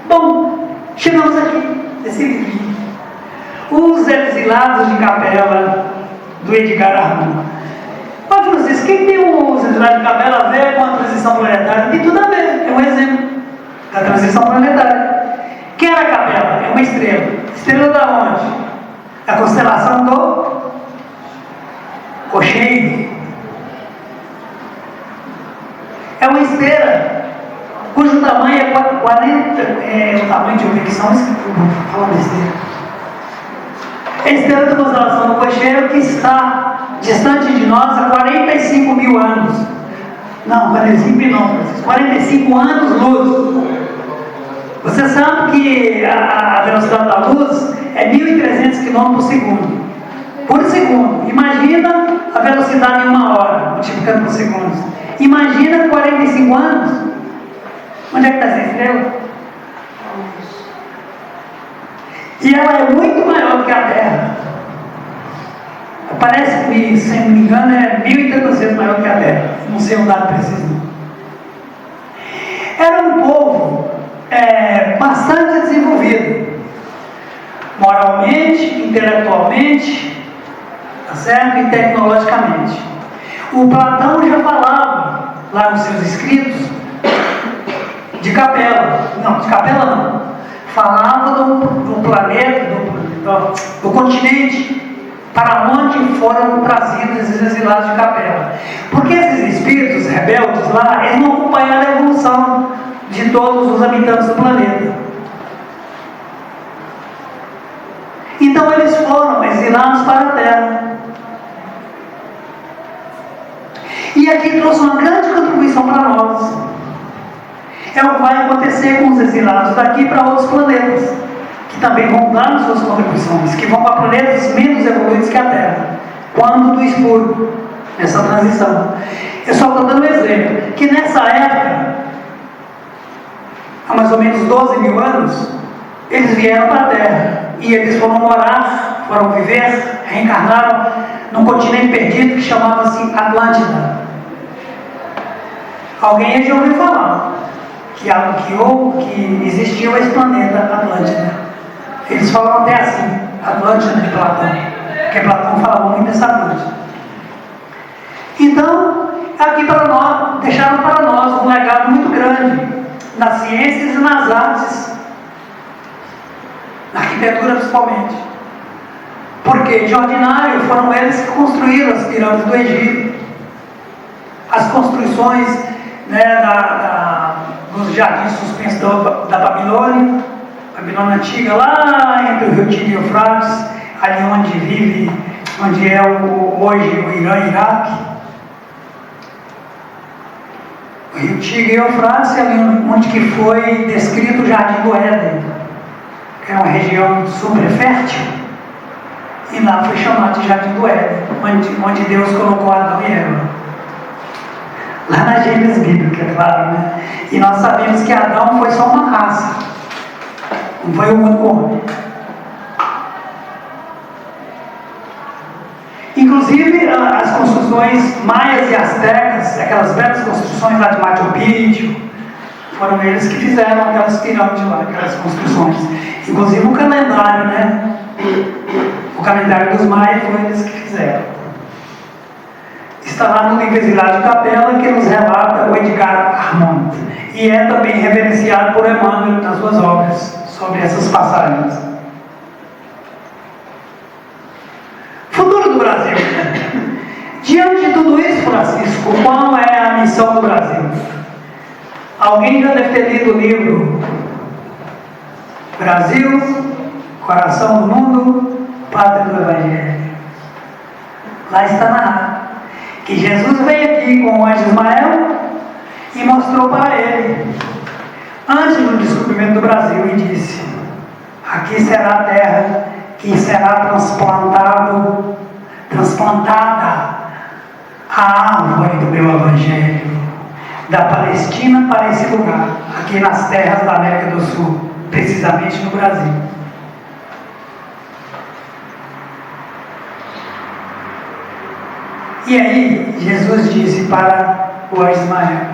Bom, chegamos aqui nesse livro. Os Exilados de Capela, do Edgar Armand. Mas Francisco, o que tem os Exilados de Capela a ver com a transição planetária? Tem tudo a ver, é um exemplo da transição planetária. Quem era a Capela? É uma estrela. Estrela da onde? Da constelação do Cocheiro. É uma estrela cujo tamanho é 40, o tamanho de objeção, vou falar besteira. É a estrela da constelação do Cocheiro, que está distante de nós há 45 mil anos. Não, 45 não, 45 anos luz. Você sabe que a velocidade da luz é 1.300 km por segundo. Por segundo. Imagina a velocidade em uma hora, multiplicando por segundos. Imagina 45 anos. Onde é que está essa estrela? E ela é muito maior do que a Terra. Parece que, se não me engano, é 1.000 e tantas vezes maior que a Terra. Não sei o dado preciso. Era um povo bastante desenvolvido, moralmente, intelectualmente, tá certo? E tecnologicamente. O Platão já falava, lá nos seus escritos, de Capela. Não, de Capela não. Falava do planeta, do continente, para onde foram trazidos esses exilados de Capela. Porque esses espíritos rebeldes lá, eles não acompanharam a evolução de todos os habitantes do planeta. Então eles foram exilados para a Terra. E aqui trouxe uma grande contribuição para nós. É o que vai acontecer com os exilados daqui para outros planetas, que também vão dar suas contribuições, que vão para planetas menos evoluídos que a Terra, quando do expurgo, nessa transição. Eu só estou dando um exemplo, que nessa época, há mais ou menos 12 mil anos, eles vieram para a Terra, e eles foram morar, foram viver, reencarnaram num continente perdido que chamava-se Atlântida. Alguém já ouviu falar que existiu esse planeta Atlântida. Eles falam até assim, Atlântida de Platão, porque Platão falava muito dessa Atlântida. Então, aqui para nós, deixaram para nós um legado muito grande nas ciências e nas artes, na arquitetura principalmente. Porque de ordinário foram eles que construíram as pirâmides do Egito, as construções, dos jardins suspensos da Babilônia antiga, lá entre o Rio Tigre e o Eufrates, ali onde é hoje o Irã e Iraque. O Rio Tigre e o Eufrates, ali onde que foi descrito o Jardim do Éden, que é uma região super fértil, e lá foi chamado de Jardim do Éden, onde Deus colocou Adão e Eva. Lá na Gênesis bíblica, é claro, né? E nós sabemos que Adão foi só uma raça, não foi o único homem. Inclusive, as construções maias e astecas, aquelas belas construções lá de Machu Picchu, foram eles que fizeram aquelas pirâmides lá, aquelas construções. Inclusive o calendário, né? O calendário dos maias foi eles que fizeram. Está lá no livro Exilado de Capela, que nos relata o Edgar Armand. E é também reverenciado por Emmanuel nas suas obras, sobre essas passagens. Futuro do Brasil. Diante de tudo isso, Francisco, qual é a missão do Brasil? Alguém já deve ter lido o livro Brasil, Coração do Mundo, Pátria do Evangelho. Lá está narrado que Jesus veio aqui com o anjo Ismael e mostrou para ele, antes do descobrimento do Brasil, e disse: aqui será a terra que será transplantada a árvore do meu Evangelho, da Palestina para esse lugar, aqui nas terras da América do Sul, precisamente no Brasil. E aí, Jesus disse para o anjo Ismael: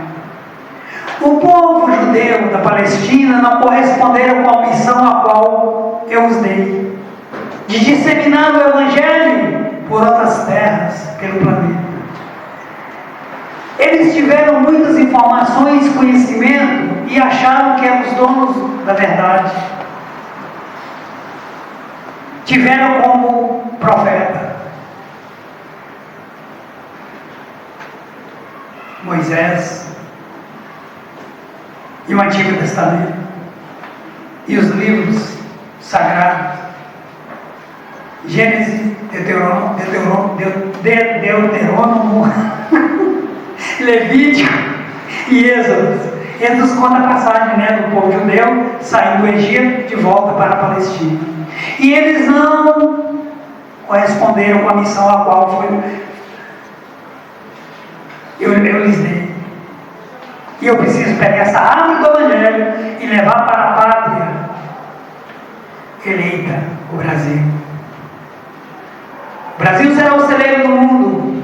o povo judeu da Palestina não corresponderam com a missão a qual eu os dei, de disseminar o Evangelho por outras terras, pelo planeta. Eles tiveram muitas informações, conhecimento, e acharam que eram os donos da verdade. Tiveram como profeta Moisés e o Antigo Testamento e os livros sagrados, Gênesis, Deuteronômio, Levítico e Êxodo. Êxodo conta a passagem, do povo judeu saindo do Egito de volta para a Palestina. E eles não corresponderam com a missão a qual eu lhes dei. E eu preciso pegar essa árvore do Evangelho e levar para a pátria eleita, o Brasil. O Brasil será o celeiro do mundo,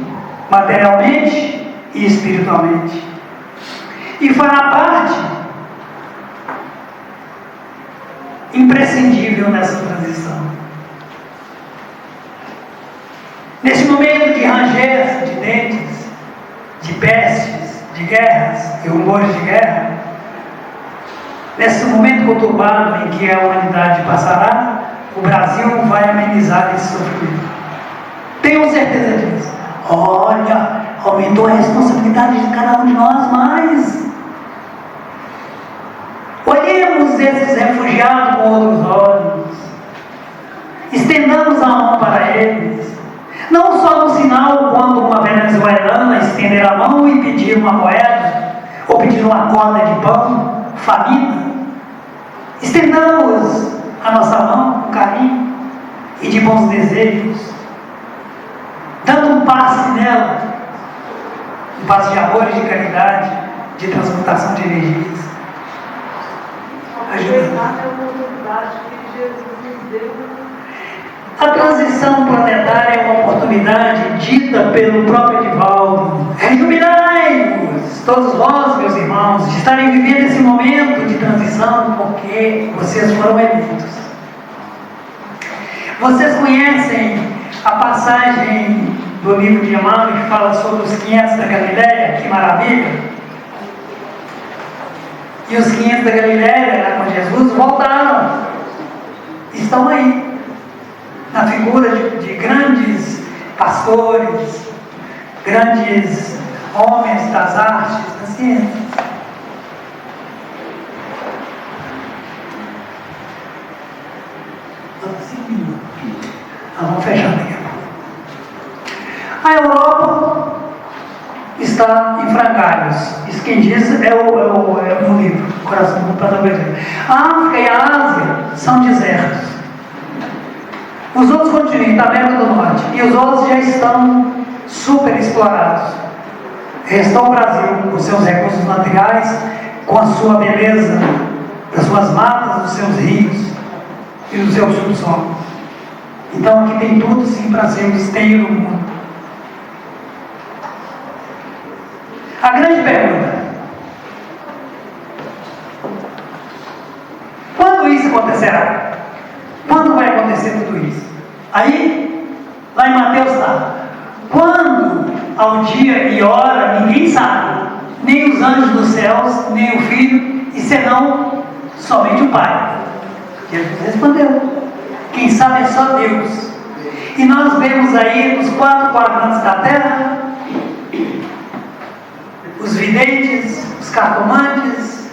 materialmente e espiritualmente. E fará parte imprescindível nessa transição. Nesse momento de ranger de dentes, de pestes, de guerras e rumores de guerra, nesse momento conturbado em que a humanidade passará, o Brasil vai amenizar esse sofrimento. Tenho certeza disso. Olha, aumentou a responsabilidade de cada um de nós mais. Olhemos esses refugiados com outros olhos. Estendamos a mão para eles. Não só no sinal quando uma venezuelana estender a mão e pedir uma moeda, ou pedir uma corda de pão, família. Estendamos a nossa mão com carinho e de bons desejos, dando um passe nela, um passe de amor e de caridade, de transmutação de energias. A transição planetária é uma oportunidade dita pelo próprio Edivaldo. Rejubilai-vos, todos vós, meus irmãos, de estarem vivendo esse momento de transição, porque vocês foram eleitos. Vocês conhecem a passagem do livro de Emmanuel que fala sobre os 500 da Galileia? Que maravilha! E os 500 da Galileia, lá com Jesus, voltaram. Estão aí, na figura de grandes pastores, grandes homens das artes, da ciência. Vamos fechar daqui a pouco. A Europa está em frangalhos. Isso quem diz é no livro, Coração do Padre. A África e a Ásia são desertos. Os outros continentes, a América do Norte, e os outros já estão super explorados. Restou o Brasil com os seus recursos materiais, com a sua beleza, das suas matas, dos seus rios e do seu subsolo. Então aqui tem tudo sim para ser o esteio do mundo. A grande pergunta: quando isso acontecerá? Quando vai acontecer tudo isso? Aí, lá em Mateus está: quando, ao dia e hora, ninguém sabe, nem os anjos dos céus, nem o Filho, e senão somente o Pai. Jesus respondeu: quem sabe é só Deus. E nós vemos aí nos 4 quadrantes da terra os videntes, os cartomantes,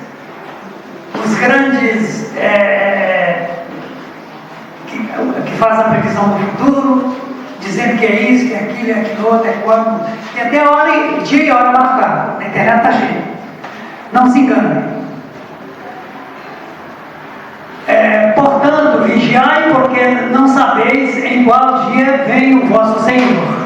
os grandes que fazem a previsão do futuro, dizendo que é isso, que é aquilo, é aquilo outro, é quando. E até a hora, dia e hora marcada. A internet está cheia. Não se engane. Portanto, vigiai, porque não sabeis em qual dia vem o vosso Senhor.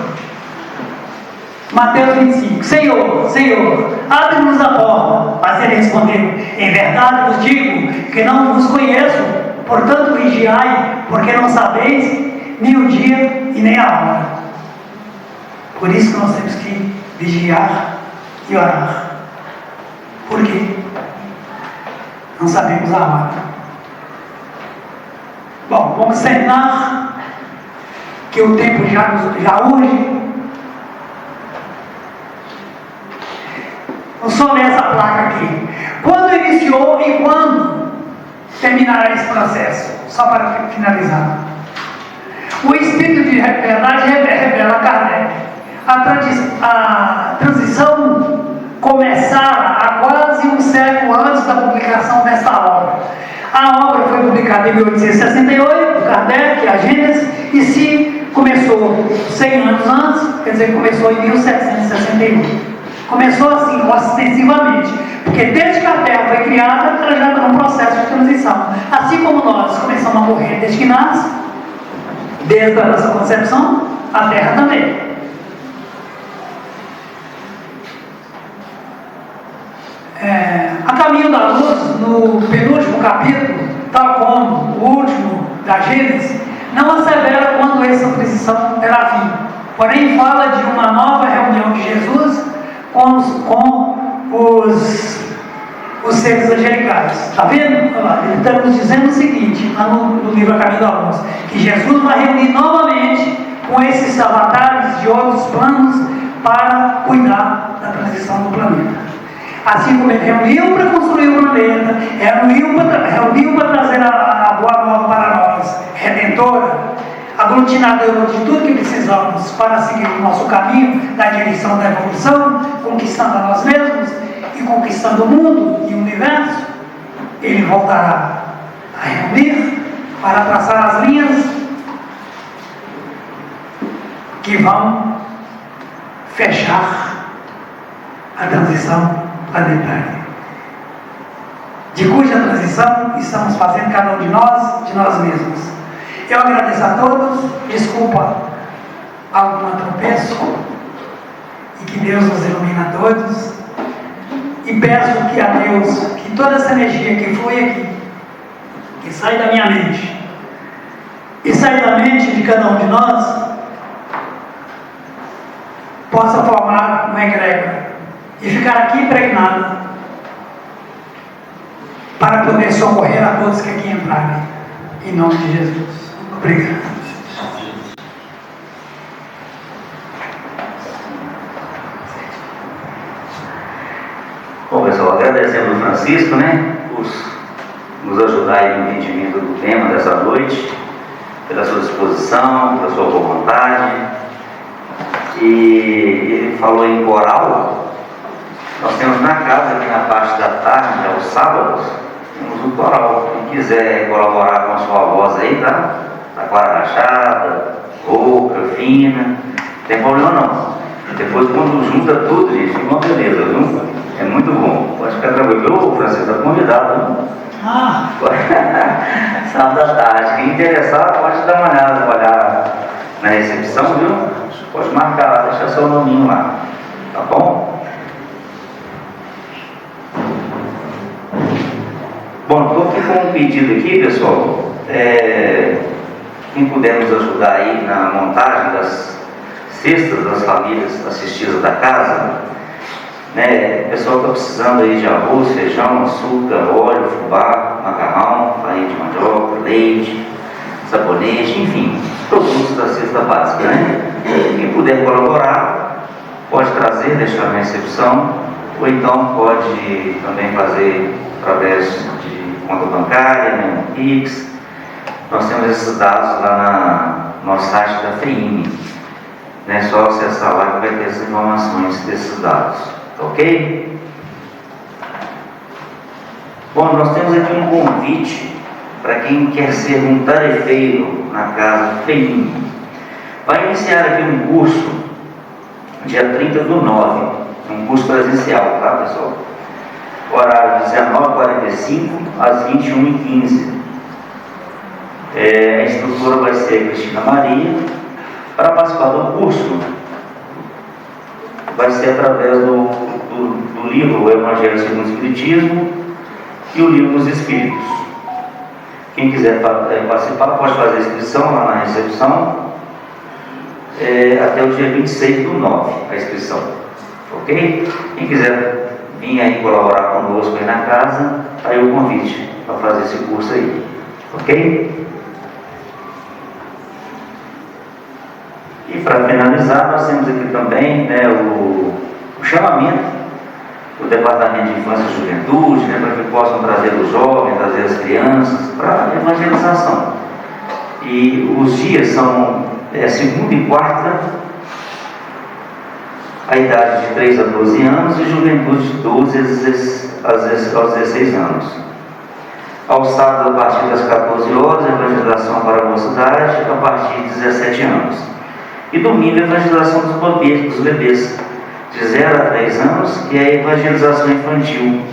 Mateus 25. Senhor, Senhor, abre-nos a porta. Mas ele respondeu: em verdade vos digo que não vos conheço. Portanto, vigiai, porque não sabeis nem o dia e nem a hora. Por isso que nós temos que vigiar e orar. Por quê? Não sabemos a hora. Bom, vamos terminar, que o tempo já urge. Vamos só ler essa placa aqui. Quando iniciou e quando terminará esse processo? Só para finalizar. O Espírito de Verdade revela a Kardec. A transição começara há quase um século antes da publicação desta obra. A obra foi publicada em 1868, por Kardec, a Gênesis, e se começou 100 anos antes, quer dizer, começou em 1761. Começou assim, ostensivamente, porque desde que a Terra foi criada, ela já está num processo de transição. Assim como nós começamos a morrer desde que nasce, desde a nossa concepção, a Terra também. dando à luz no penúltimo capítulo, tal como o último da Gênesis, não assevera quando essa transição terá fim. Porém, fala de uma nova reunião de Jesus com os seres angelicais. Está vendo? Olha lá, ele está nos dizendo o seguinte, lá no livro A Caminho da Luz, que Jesus vai reunir novamente com esses avatares de outros planos para cuidar da transição do planeta. Assim como ele reuniu para construir o planeta, reuniu para trazer a boa nova para nós, redentora, aglutinadora de tudo que precisamos para seguir o nosso caminho na direção da evolução, conquistando a nós mesmos e conquistando o mundo e o universo. Ele voltará a reunir para traçar as linhas que vão fechar a transição planetária, de cuja transição estamos fazendo cada um de nós mesmos. Eu agradeço a todos, desculpa algum tropeço, e que Deus nos ilumine a todos, e peço que a Deus, que toda essa energia que flui aqui, que sai da minha mente, e sai da mente de cada um de nós, possa formar uma egrégora e ficar aqui impregnado para poder socorrer a todos que aqui entrarem, em nome de Jesus. Obrigado. Bom, pessoal, agradecendo o Francisco, por nos ajudar aí no entendimento do tema dessa noite, pela sua disposição, pela sua boa vontade. E ele falou em coral. Nós temos na casa, aqui na parte da tarde, aos sábados, temos um coral. Quem quiser colaborar com a sua voz aí, tá? Taquara rachada, rouca, fina, não tem problema não. Depois, quando junta tudo, gente, fica uma beleza, viu? É muito bom. Pode ficar tranquilo. Ô, Francisco, está convidado, viu? Sábado da tarde. Quem interessar, pode dar uma olhada na recepção, viu? Pode marcar lá, deixar seu nominho lá. Tá bom? Bom, estou aqui com um pedido aqui, pessoal. Quem puder nos ajudar aí na montagem das cestas das famílias assistidas da casa, o pessoal está precisando aí de arroz, feijão, açúcar, óleo, fubá, macarrão, farinha de mandioca, leite, sabonete, enfim, produtos da cesta básica, Quem puder colaborar, pode trazer, deixar na recepção, ou então pode também fazer através de conta bancária, no Pix. Nós temos esses dados lá no nosso site da FEIME. É só acessar lá que vai ter essas informações desses dados. Tá ok? Bom, nós temos aqui um convite para quem quer ser um tarefeiro na casa FEIME. Vai iniciar aqui um curso dia 30/9, um curso presencial, tá, pessoal? Horário de 19h45 às 21h15. A instrutora vai ser a Cristina Maria. Para participar do curso, vai ser através do livro O Evangelho segundo o Espiritismo e o Livro dos Espíritos. Quem quiser participar pode fazer a inscrição lá na recepção até o dia 26/9, a inscrição. Ok? Quem quiser vir aí colaborar conosco aí na casa, tá aí o convite para fazer esse curso aí. Ok? E para finalizar, nós temos aqui também o chamamento do Departamento de Infância e Juventude, para que possam trazer os jovens, trazer as crianças para a evangelização. E os dias são segunda e quarta, a idade de 3 a 12 anos e juventude de 12 aos 16 anos. Ao sábado, a partir das 14 horas, a evangelização para a mocidade, a partir de 17 anos. E domingo, a evangelização dos bebês de 0 a 3 anos e a evangelização infantil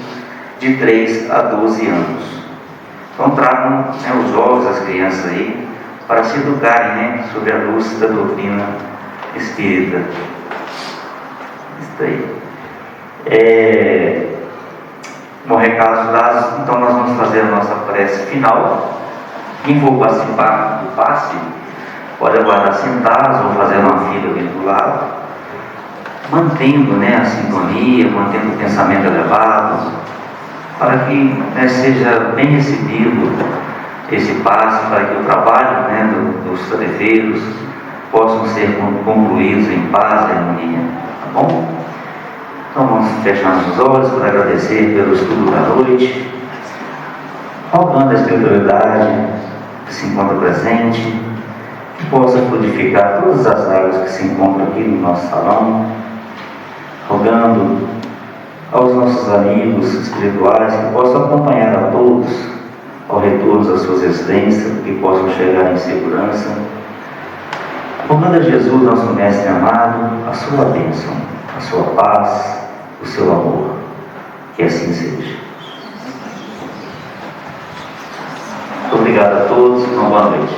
de 3 a 12 anos. Então tragam os jovens, as crianças aí, para se educarem sobre a luz da doutrina espírita. Isso aí. Bom, recados dados, então nós vamos fazer a nossa prece final. Quem for participar do passe, pode aguardar sentados ou fazer uma fila aqui do lado, mantendo, né, a sintonia, mantendo o pensamento elevado, para que, né, seja bem recebido esse passe, para que o trabalho, né, dos tarefeiros possam ser concluídos em paz e harmonia, tá bom? Então vamos fechar os olhos para agradecer pelo estudo da noite, rogando a espiritualidade que se encontra presente, que possa fluidificar todas as águas que se encontram aqui no nosso salão, rogando aos nossos amigos espirituais que possam acompanhar a todos ao retorno das suas residências, que possam chegar em segurança, rogando a Jesus, nosso Mestre amado, a sua bênção, a sua paz, o seu amor, que assim seja. Muito obrigado a todos, uma boa noite.